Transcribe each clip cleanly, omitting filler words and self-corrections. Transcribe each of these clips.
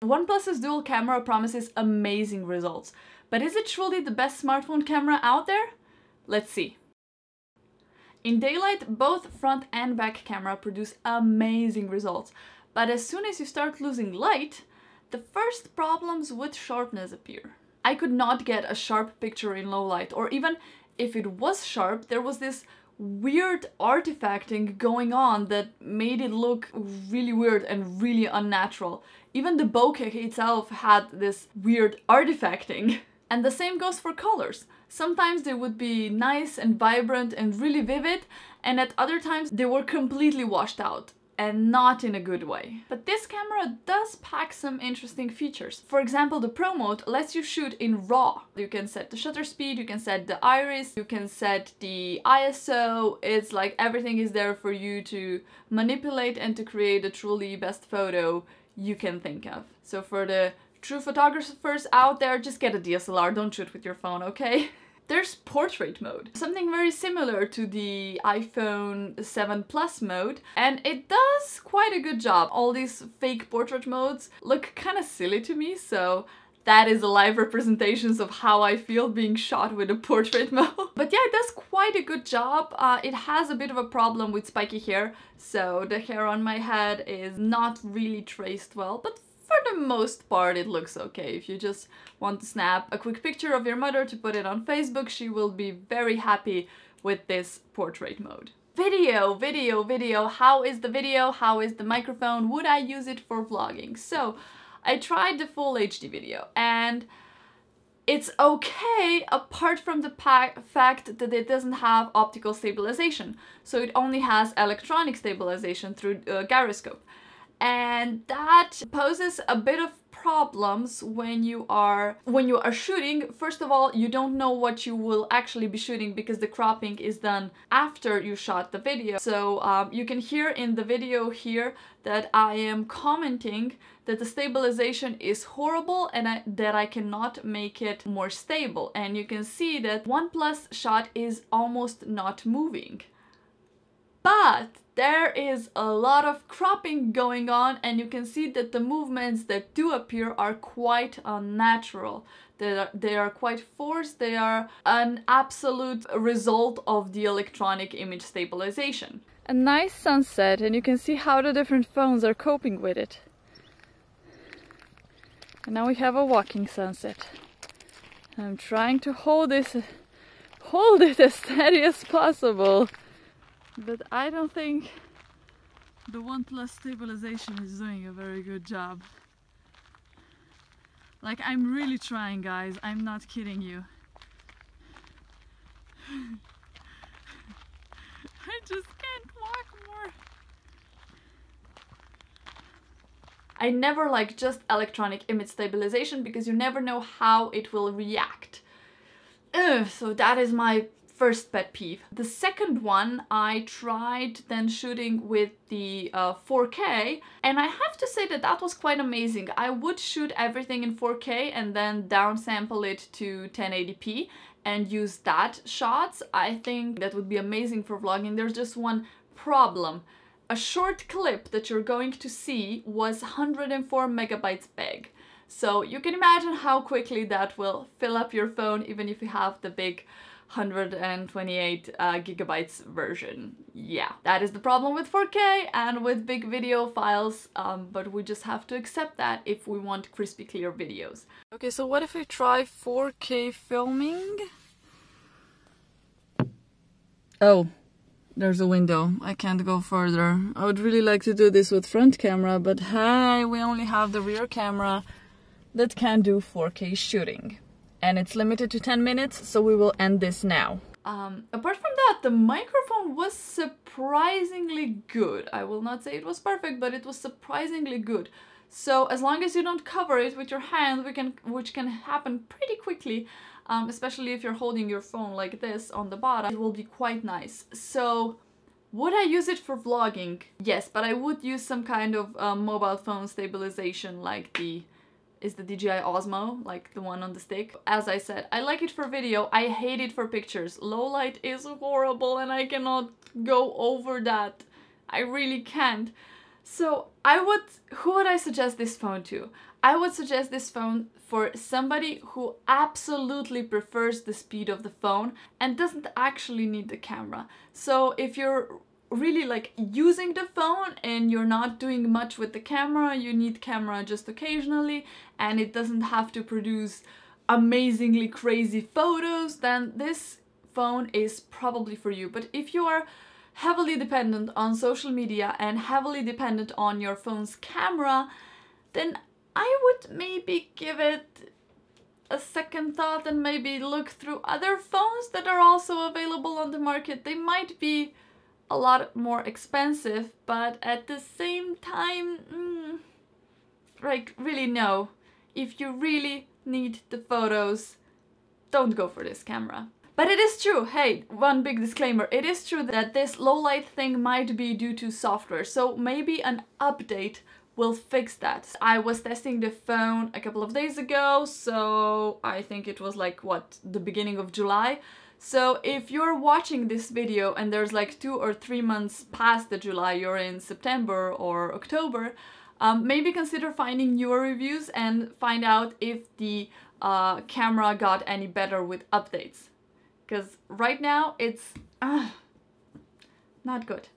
OnePlus's dual camera promises amazing results, but is it truly the best smartphone camera out there? Let's see. In daylight, both front and back camera produce amazing results, but as soon as you start losing light, the first problems with sharpness appear. I could not get a sharp picture in low light, or even if it was sharp, there was this weird artifacting going on that made it look really weird and really unnatural. Even the bokeh itself had this weird artifacting. And the same goes for colors. Sometimes they would be nice and vibrant and really vivid, and at other times they were completely washed out. And not in a good way. But this camera does pack some interesting features. For example, the Pro mode lets you shoot in RAW. You can set the shutter speed, you can set the iris, you can set the ISO. It's like everything is there for you to manipulate and to create a truly best photo you can think of. So for the true photographers out there, just get a DSLR, don't shoot with your phone, okay? There's portrait mode, something very similar to the iPhone 7 Plus mode, and it does quite a good job. All these fake portrait modes look kind of silly to me, so that is a live representation of how I feel being shot with a portrait mode. But yeah, it does quite a good job. It has a bit of a problem with spiky hair, so the hair on my head is not really traced well, but for the most part it looks okay. If you just want to snap a quick picture of your mother to put it on Facebook, she will be very happy with this portrait mode. Video. How is the video? How is the microphone? Would I use it for vlogging? So I tried the full HD video and it's okay apart from the fact that it doesn't have optical stabilization. So it only has electronic stabilization through gyroscope. And that poses a bit of problems when you are shooting. First of all, you don't know what you will actually be shooting because the cropping is done after you shot the video. So you can hear in the video here that I am commenting that the stabilization is horrible and that I cannot make it more stable. And you can see that OnePlus shot is almost not moving. But there is a lot of cropping going on, and you can see that the movements that do appear are quite unnatural. They are quite forced. They are an absolute result of the electronic image stabilization. A nice sunset, and you can see how the different phones are coping with it. And now we have a walking sunset. I'm trying to hold it as steady as possible. But I don't think the OnePlus stabilization is doing a very good job. Like, I'm really trying, guys. I'm not kidding you. I just can't walk more. I never like just electronic image stabilization because you never know how it will react. So that is my first pet peeve. The second one, I tried then shooting with the 4K, and I have to say that that was quite amazing. I would shoot everything in 4K and then downsample it to 1080p and use that shots. I think that would be amazing for vlogging. There's just one problem. A short clip that you're going to see was 104 megabytes big. So you can imagine how quickly that will fill up your phone even if you have the big 128 gigabytes version. Yeah, that is the problem with 4K and with big video files, but we just have to accept that if we want crispy clear videos. Okay, so what if we try 4K filming? Oh, there's a window. I can't go further. I would really like to do this with front camera, but hey, we only have the rear camera that can do 4K shooting. And it's limited to 10 minutes, so we will end this now. Apart from that, the microphone was surprisingly good. I will not say it was perfect, but it was surprisingly good. So as long as you don't cover it with your hand, which can happen pretty quickly, especially if you're holding your phone like this on the bottom, it will be quite nice. So would I use it for vlogging? Yes, but I would use some kind of mobile phone stabilization like the DJI Osmo, like the one on the stick. As I said, I like it for video, I hate it for pictures. Low light is horrible and I cannot go over that. I really can't. So who would I suggest this phone to? I would suggest this phone for somebody who absolutely prefers the speed of the phone and doesn't actually need the camera. So if you're really like using the phone and you're not doing much with the camera, you need camera just occasionally and it doesn't have to produce amazingly crazy photos, then this phone is probably for you. But if you are heavily dependent on social media and heavily dependent on your phone's camera, then I would maybe give it a second thought and maybe look through other phones that are also available on the market. They might be a lot more expensive, but at the same time, like really no. If you really need the photos, don't go for this camera. But it is true, hey, one big disclaimer, it is true that this low light thing might be due to software, so maybe an update will fix that. I was testing the phone a couple of days ago, so I think it was like, what, the beginning of July? So if you're watching this video and there's like 2 or 3 months past the July, you're in September or October, maybe consider finding newer reviews and find out if the camera got any better with updates. Because right now it's not good.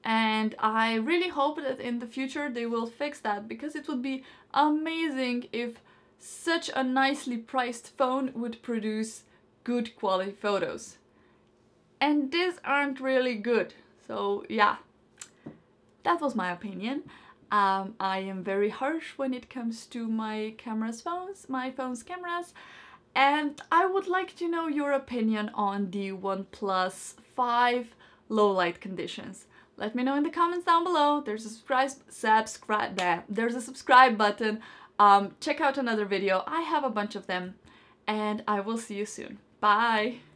And I really hope that in the future they will fix that, because it would be amazing if such a nicely priced phone would produce good quality photos. And these aren't really good. So yeah, that was my opinion. I am very harsh when it comes to my phone's cameras. And I would like to know your opinion on the OnePlus 5 low light conditions. Let me know in the comments down below. There's a subscribe button. Check out another video. I have a bunch of them, and I will see you soon. Bye!